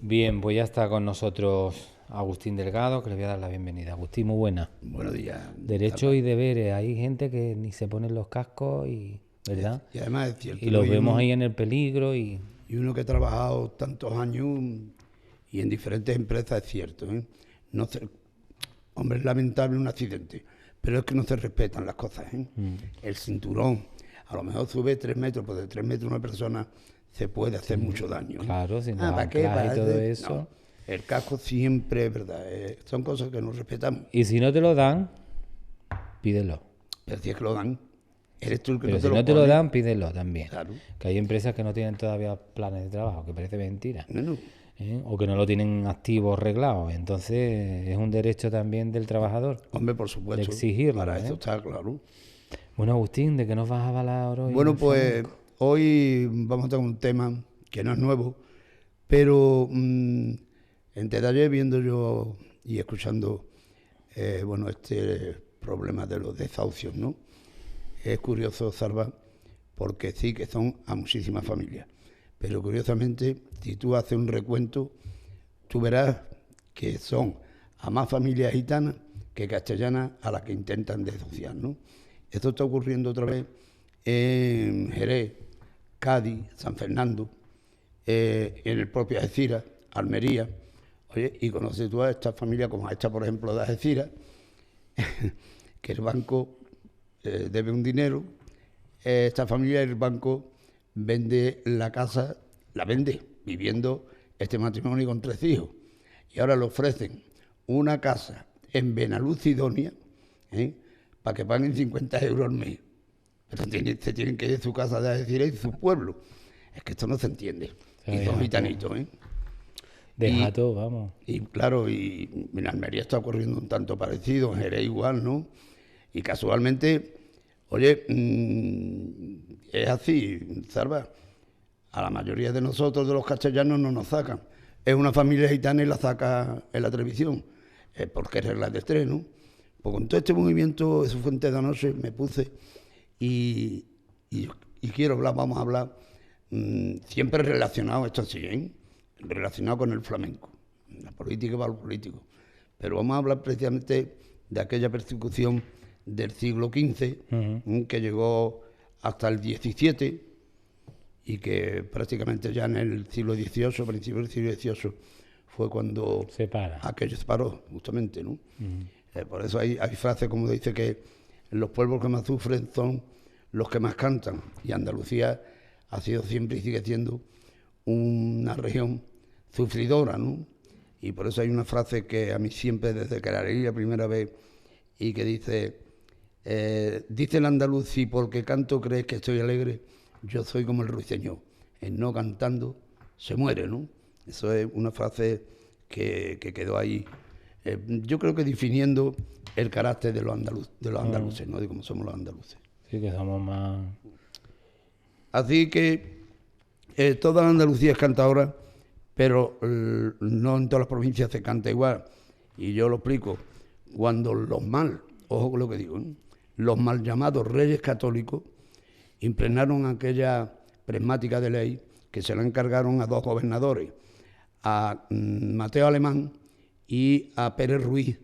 Bien, pues ya está con nosotros Agustín Delgado, que le voy a dar la bienvenida. Agustín, muy buena. Buenos días. Derechos y deberes. Hay gente que ni se ponen los cascos ¿verdad? Y además es Y cierto, ¿no? los vemos ahí en el peligro y... Y uno que ha trabajado tantos años y en diferentes empresas, es cierto, ¿eh? No se, hombre, es lamentable un accidente, pero es que no se respetan las cosas, ¿eh? El cinturón, a lo mejor sube 3 metros, pues de 3 metros una persona se puede hacer mucho daño, ¿eh? Claro, sin los ¿para qué? anclajes y todo eso. No, el casco siempre es verdad, son cosas que no respetamos. Y si no te lo dan, pídelo. Pero si es que lo dan, eres tú el que Pero no si te no lo te lo pone. dan, pídelo también. Claro. Que hay empresas que no tienen todavía planes de trabajo, que parece mentira. No. O que no lo tienen activo o arreglado. Entonces es un derecho también del trabajador Hombre, por supuesto. de exigirlo. Para eso está claro. Bueno, Agustín, ¿de qué nos vas a hablar hoy? Bueno, pues hoy vamos a tocar un tema que no es nuevo, pero entre ayer viendo yo y escuchando este problema de los desahucios, ¿no? Es curioso, Salva, porque sí que son a muchísimas familias, pero curiosamente, si tú haces un recuento, tú verás que son a más familias gitanas que castellanas a las que intentan desahuciar, ¿no? Esto está ocurriendo otra vez en Jerez, Cádiz, San Fernando, en el propio Algeciras, Almería. Oye, y conoces tú a esta familia como a esta, por ejemplo, de Algeciras, que el banco debe un dinero, esta familia del banco vende la casa, la vende, viviendo este matrimonio con 3 hijos, y ahora le ofrecen una casa en Benalúcidonia, para que paguen 50 euros al mes. Pero se tienen que ir de su casa de Algeciras y de su pueblo. Es que esto no se entiende. Y son gitanitos, Deja todo, vamos. Y claro, y en Almería está ocurriendo un tanto parecido, en Jerez igual, ¿no? Y casualmente, oye, es así, Salva, a la mayoría de nosotros, de los castellanos, no nos sacan. Es una familia gitana y la saca en la televisión, porque es regla de 3, ¿no? Pues con todo este movimiento, eso fue antes de anoche, me puse y quiero hablar, vamos a hablar, siempre relacionado, esto sí, relacionado con el flamenco. La política va al político. Pero vamos a hablar precisamente de aquella persecución del siglo XV, que llegó hasta el XVII y que prácticamente ya en el siglo XVIII, principio del siglo XVIII, fue cuando aquello se paró, justamente, ¿no? Por eso hay frases como dice que los pueblos que más sufren son los que más cantan, y Andalucía ha sido siempre y sigue siendo una región sufridora, ¿no? Y por eso hay una frase que a mí siempre, desde que la leí la primera vez, y que dice, dice el andaluz, si porque canto crees que estoy alegre, yo soy como el ruiseñor, en no cantando se muere, ¿no? Eso es una frase que quedó ahí, yo creo que definiendo el carácter de los andaluces, ¿no? De cómo somos los andaluces. Sí, que somos más... Así que toda la Andalucía es cantadora, pero no en todas las provincias se canta igual. Y yo lo explico. Cuando ojo con lo que digo, los mal llamados reyes católicos impregnaron aquella prismática de ley que se la encargaron a 2 gobernadores, a Mateo Alemán y a Pérez Ruiz,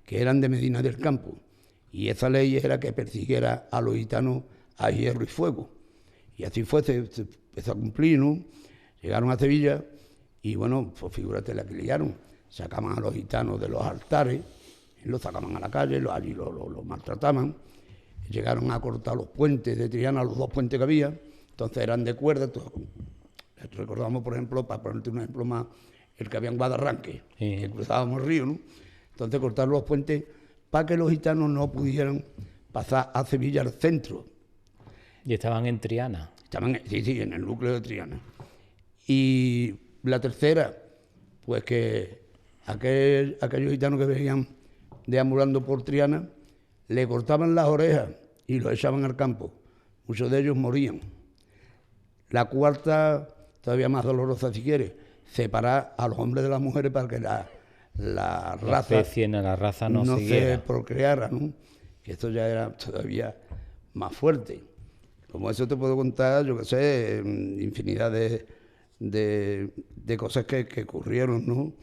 que eran de Medina del Campo. Y esa ley era que persiguiera a los gitanos a hierro y fuego. Y así fue, se empezó a cumplir, ¿no? Llegaron a Sevilla y, bueno, pues figúrate la que liaron. Sacaban a los gitanos de los altares, los sacaban a la calle, allí los maltrataban. Llegaron a cortar los puentes de Triana, los 2 puentes que había, entonces eran de cuerda. Recordamos, por ejemplo, para ponerte un ejemplo más, el que había en Guadarranque, que cruzábamos el río, ¿no? Entonces cortaron los puentes para que los gitanos no pudieran pasar a Sevilla al centro. Y estaban en Triana. Sí, en el núcleo de Triana. Y la tercera, pues que aquellos gitanos que venían deambulando por Triana, le cortaban las orejas y los echaban al campo. Muchos de ellos morían. La cuarta, todavía más dolorosa si quieres, separar a los hombres de las mujeres para que la raza no se procreara, ¿no? Que esto ya era todavía más fuerte. Como eso te puedo contar, yo qué sé, infinidad de cosas que ocurrieron, ¿no?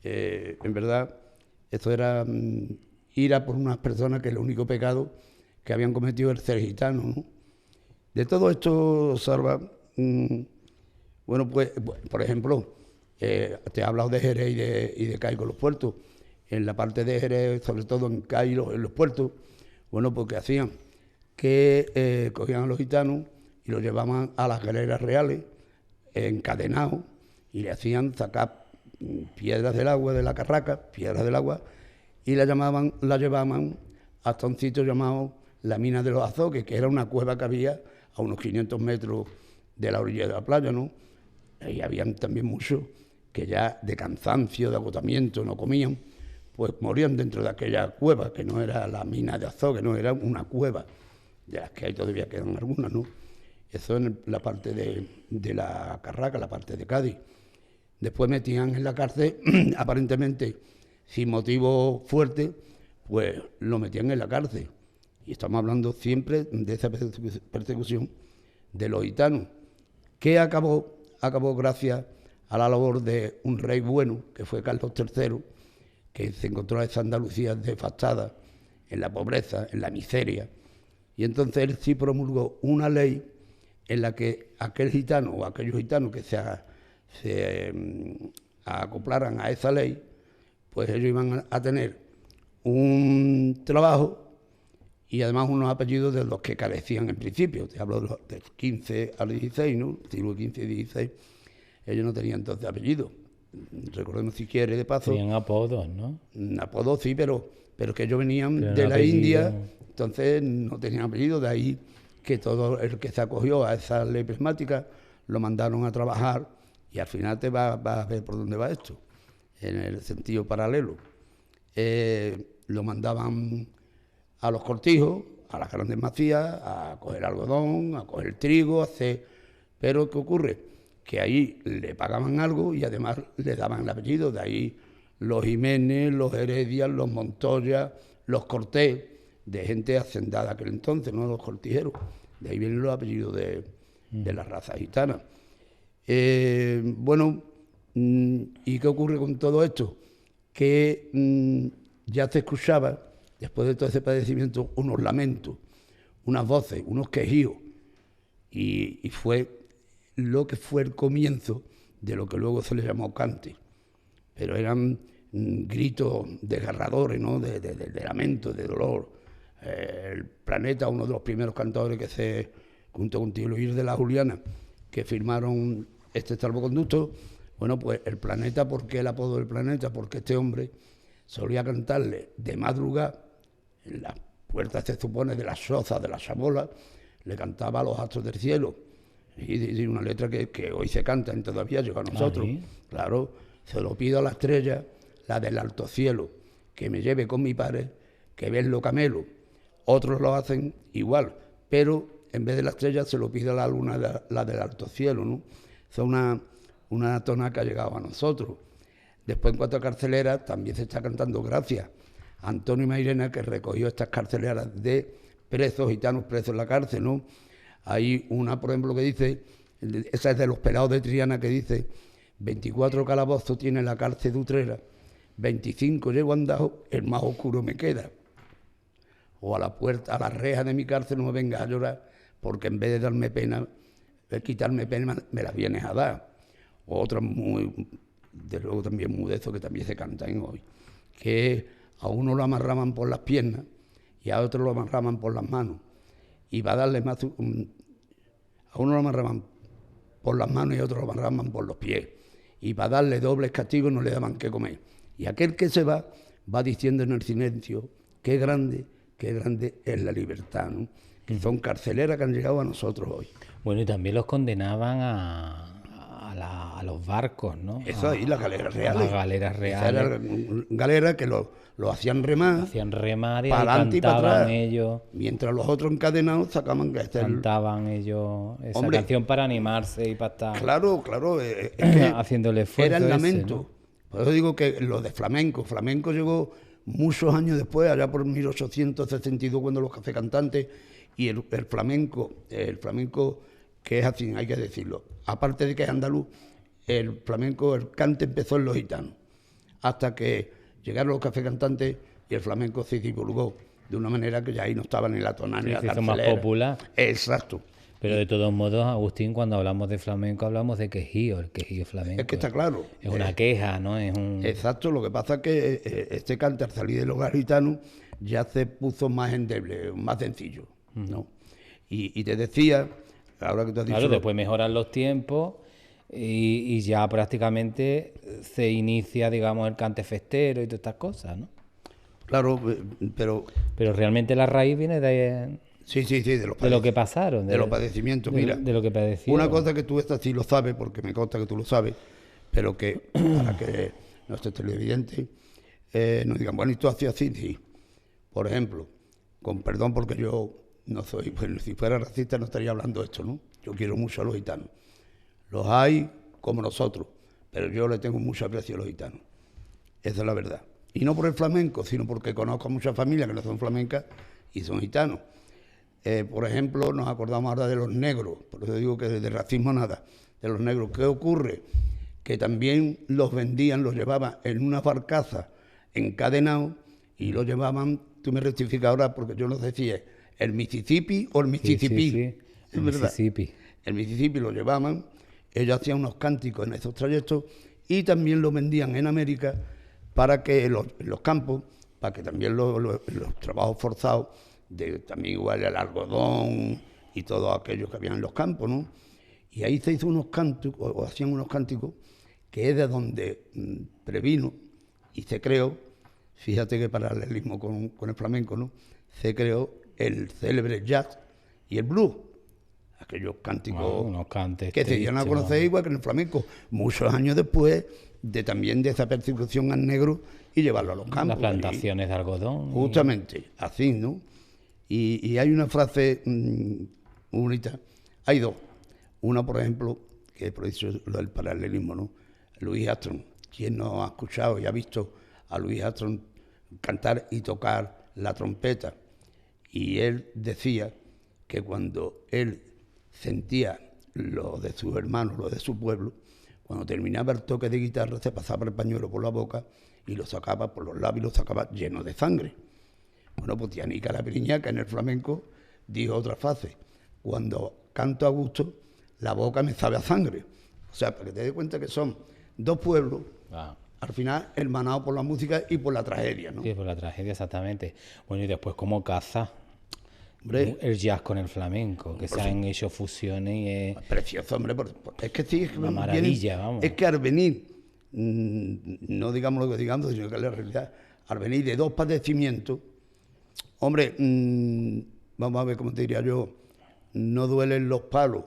En verdad, esto era ir a por unas personas que el único pecado que habían cometido era ser gitanos, ¿no? De todo esto, Salva, bueno, pues, por ejemplo, te he hablado de Jerez y de Cádiz con los puertos. En la parte de Jerez, sobre todo en Cádiz, en los puertos, bueno, pues ¿qué hacían? Que cogían a los gitanos y los llevaban a las galeras reales, encadenados, y le hacían sacar piedras del agua, de la carraca, piedras del agua, y la llevaban hasta un sitio llamado la Mina de los Azoques, que era una cueva que había a unos 500 metros de la orilla de la playa, ¿no? Y habían también muchos que ya de cansancio, de agotamiento, no comían, pues morían dentro de aquella cueva, que no era la Mina de Azoques, no, era una cueva, de las que ahí todavía quedan algunas, ¿no? Eso en la parte de la Carraca, la parte de Cádiz. Después metían en la cárcel, aparentemente sin motivo fuerte, pues lo metían en la cárcel. Y estamos hablando siempre de esa persecución de los gitanos, que acabó gracias a la labor de un rey bueno, que fue Carlos III, que se encontró a esa Andalucía devastada, en la pobreza, en la miseria. Y entonces él sí promulgó una ley en la que aquel gitano o aquellos gitanos que se acoplaran a esa ley, pues ellos iban a tener un trabajo y además unos apellidos de los que carecían en principio. Te hablo del 15 al 16, ¿no? Siglo XV y XVI. Ellos no tenían entonces apellidos. Recordemos, si quiere, de paso. Tenían apodos, ¿no? Apodos sí, pero que ellos venían pero de la apellido... India, entonces no tenían apellido. De ahí que todo el que se acogió a esa ley prismática lo mandaron a trabajar, y al final te vas a ver por dónde va esto, en el sentido paralelo. Lo mandaban a los cortijos, a las grandes macías, a coger algodón, a coger trigo, a hacer... Pero ¿qué ocurre? Que ahí le pagaban algo y además le daban el apellido. De ahí los Jiménez, los Heredias, los Montoya, los Cortés, de gente hacendada aquel entonces, no los cortijeros. De ahí vienen los apellidos de la raza gitana. Bueno, ¿y qué ocurre con todo esto? Que ya se escuchaba, después de todo ese padecimiento, unos lamentos, unas voces, unos quejíos, y fue lo que fue el comienzo de lo que luego se le llamó cante. Pero eran gritos desgarradores, ¿no? de lamento, de dolor. El Planeta, uno de los primeros cantadores que junto con Tío Luis de la Juliana, que firmaron este salvoconducto. Bueno, pues el Planeta, ¿por qué el apodo del Planeta? Porque este hombre solía cantarle de madrugada, en las puertas, se supone, de las chozas, de las chabolas, le cantaba a los astros del cielo. Y una letra que hoy se canta y todavía llega a nosotros. ¿Sí? Claro, se lo pido a la estrella, la del alto cielo, que me lleve con mi padre, que verlo camelo. Otros lo hacen igual, pero en vez de la estrella se lo pide a la luna, la del alto cielo, ¿no? Es una tona que ha llegado a nosotros. Después, en cuanto a carceleras, también se está cantando gracias a Antonio Mairena, que recogió estas carceleras de presos, gitanos presos en la cárcel, ¿no? Hay una, por ejemplo, que dice, esa es de los pelados de Triana, que dice: 24 calabozos tiene la cárcel de Utrera, 25 llevo andado, el más oscuro me queda. O a la puerta, a la reja de mi cárcel no me vengas a llorar, porque en vez de darme pena, de quitarme pena, me las vienes a dar. O otra muy, de luego también muy de eso, que también se cantan hoy, que a uno lo amarraban por las piernas y a otro lo amarraban por las manos. Y va a darle más... A uno lo amarraban por las manos y a otro lo amarraban por los pies. Y para darle dobles castigos no le daban qué comer. Y aquel que se va diciendo en el silencio: qué grande es la libertad, ¿no? Que son carceleras que han llegado a nosotros hoy. Bueno, y también los condenaban a los barcos, ¿no? Eso ahí, las galeras reales. Las galeras reales. Eran galeras que lo hacían remar. Hacían remar y para adelante y para atrás. Ellos. Mientras los otros encadenados sacaban que cantaban ellos esa canción para animarse y para estar. Claro, es que haciéndole esfuerzo. Era el lamento. ¿No? Por eso digo que lo de flamenco llegó muchos años después, allá por 1862, cuando los cafecantantes y el flamenco que es así, hay que decirlo, aparte de que es andaluz, el flamenco, el cante empezó en los gitanos, hasta que llegaron los cafés cantantes y el flamenco se divulgó de una manera que ya ahí no estaba ni la tonal ni la se hizo más carcelera. popular. Exacto. Pero de todos modos, Agustín, cuando hablamos de flamenco, hablamos de quejío, el quejío flamenco. Es que está claro. Es una queja, ¿no? Es un... Exacto, lo que pasa es que este cante al salir del hogar gitano ya se puso más endeble, más sencillo, ¿no? Y te decía, ahora que te has dicho... Claro, después mejoran los tiempos y ya prácticamente se inicia, digamos, el cante festero y todas estas cosas, ¿no? Claro, pero... Pero realmente la raíz viene de Sí, de los lo que pasaron. de los padecimientos, mira. De lo que padecieron. Una cosa que tú esta sí lo sabes, porque me consta que tú lo sabes, pero que para que nuestros televidentes nos digan, bueno, ¿y tú hacías así? Sí. Por ejemplo, con perdón porque yo no soy, pues si fuera racista no estaría hablando de esto, ¿no? Yo quiero mucho a los gitanos. Los hay como nosotros, pero yo le tengo mucho aprecio a los gitanos. Esa es la verdad. Y no por el flamenco, sino porque conozco a muchas familias que no son flamencas y son gitanos. Por ejemplo, nos acordamos ahora de los negros, por eso digo que de racismo nada, de los negros. ¿Qué ocurre? Que también los vendían, los llevaban en una barcaza encadenados y los llevaban, tú me rectificas ahora porque yo no sé si es el Mississippi o el Mississippi. Sí. Es verdad. Mississippi. El Mississippi lo llevaban, ellos hacían unos cánticos en esos trayectos y también lo vendían en América para que los campos, para que también los trabajos forzados, también igual el algodón y todo aquello que había en los campos, ¿no? Y ahí se hizo unos cánticos, o hacían unos cánticos, que es de donde previno y se creó, fíjate qué paralelismo con el flamenco, ¿no? Se creó el célebre jazz y el blues, aquellos cánticos unos cantes que se dieron a conocer igual que en el flamenco, muchos años después también de esa persecución al negro y llevarlo a los campos. Las plantaciones de algodón. Justamente, así, ¿no? Y hay una frase bonita, hay dos. Una, por ejemplo, que por eso es lo del paralelismo, ¿no? Louis Armstrong. ¿Quién no ha escuchado y ha visto a Louis Armstrong cantar y tocar la trompeta? Y él decía que cuando él sentía lo de sus hermanos, lo de su pueblo, cuando terminaba el toque de guitarra se pasaba el pañuelo por la boca y lo sacaba por los labios, lo sacaba lleno de sangre. Bueno, pues Tianica la Briñaca en el flamenco dijo otra frase: cuando canto a gusto, la boca me sabe a sangre. O sea, para que te des cuenta que son dos pueblos, al final hermanados por la música y por la tragedia, ¿no? Sí, por la tragedia, exactamente. Bueno, y después cómo caza el jazz con el flamenco, que se han hecho fusiones. Precioso, hombre, es que sí, es que una maravilla, vamos. Es que al venir, no digamos lo que digamos, sino que la realidad, al venir de dos padecimientos, hombre, vamos a ver cómo te diría yo, no duelen los palos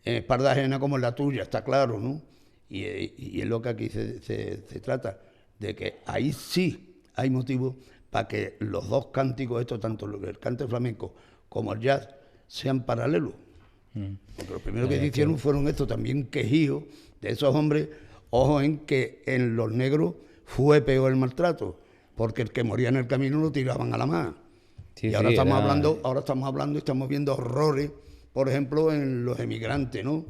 en espalda ajena como en la tuya, está claro, ¿no? Y es lo que aquí se trata, de que ahí sí hay motivo para que los dos cánticos, estos, tanto el cante flamenco como el jazz, sean paralelos. Porque los primeros que se hicieron fueron estos también quejíos de esos hombres. Ojo en que en los negros fue peor el maltrato, porque el que moría en el camino lo tiraban a la mar. Sí, y ahora estamos hablando y estamos viendo horrores, por ejemplo, en los emigrantes, ¿no?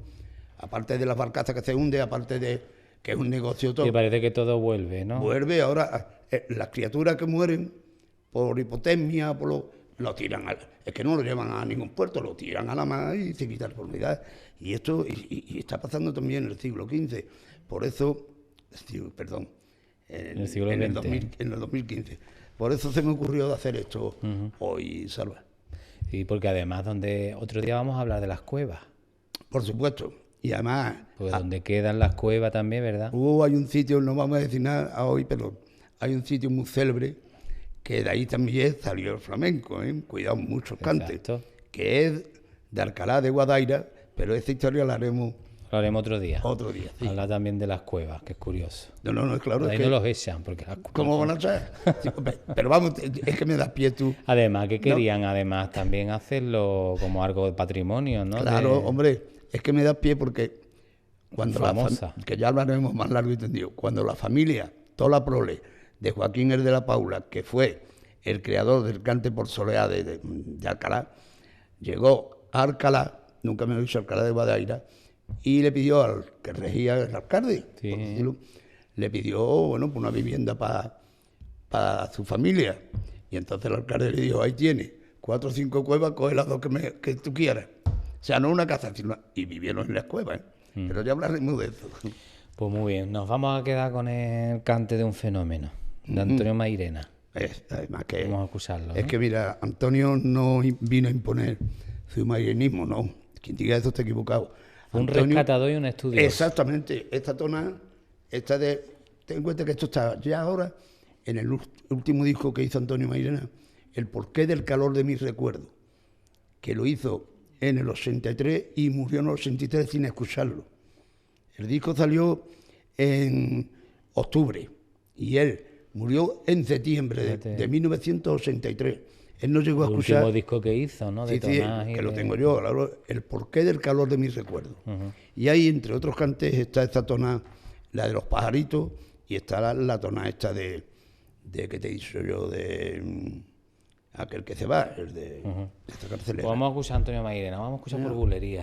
Aparte de las barcazas que se hunde, aparte de que es un negocio todo. Y parece que todo vuelve, ¿no? Vuelve ahora, las criaturas que mueren por hipotermia, lo tiran es que no lo llevan a ningún puerto, lo tiran a la mar y se quita la oportunidad. Y esto y está pasando también en el siglo XV. Por eso, perdón, en el 2015. Por eso se me ocurrió de hacer esto hoy, Salva. Sí, porque además otro día vamos a hablar de las cuevas. Por supuesto. Y además... Pues donde quedan las cuevas también, ¿verdad? Hay un sitio, no vamos a decir nada hoy, pero hay un sitio muy célebre que de ahí también salió el flamenco, ¿eh? Cuidado, muchos cantes. Que es de Alcalá de Guadaira, pero esa historia la haremos... Lo haremos otro día. Otro día, sí. Habla también de las cuevas, que es curioso. No, claro. Ahí no los echan, porque las cuevas... ¿Cómo van a echar? Sí, pero vamos, es que me das pie tú. Además, que querían también hacerlo como algo de patrimonio, ¿no? Claro, hombre, es que me das pie porque cuando famosa. que ya hablaremos más largo y tendido, cuando la familia, toda la prole de Joaquín el de la Paula, que fue el creador del cante por soleá de Alcalá, llegó a Alcalá, nunca me he dicho Alcalá de Guadaira, y le pidió al que regía el alcalde, Sí. por decirlo, le pidió, bueno, pues una vivienda para su familia. Y entonces el alcalde le dijo, ahí tiene 4 o 5 cuevas, coge las 2 que tú quieras. O sea, no una casa, sino... Y vivieron en las cuevas, ¿eh? Pero ya hablaremos de eso. Pues muy bien, nos vamos a quedar con el cante de un fenómeno, de Antonio Mairena. Además que... Vamos a escucharlo. Es ¿no? que mira, Antonio no vino a imponer su mairenismo, no. Quien diga eso está equivocado. Un Antonio- rescatador y un estudioso. Exactamente. Esta tona, ten en cuenta que esto está ya ahora en el último disco que hizo Antonio Mairena, El porqué del calor de mis recuerdos, que lo hizo en el 83 y murió en el 83 sin escucharlo. El disco salió en octubre y él murió en septiembre Fíjate. de 1983. Él no llegó a El escuchar... último disco que hizo, ¿no? De Sí, Tomás y que lo de- tengo yo, claro, el porqué del calor de mis recuerdos. Y ahí, entre otros cantes, está esta tona, la de los pajaritos, y está la tona esta de que te he dicho yo, de aquel que se va, el de esta carcelera. Pues vamos a escuchar a Antonio Mairena, vamos a escuchar por bulería.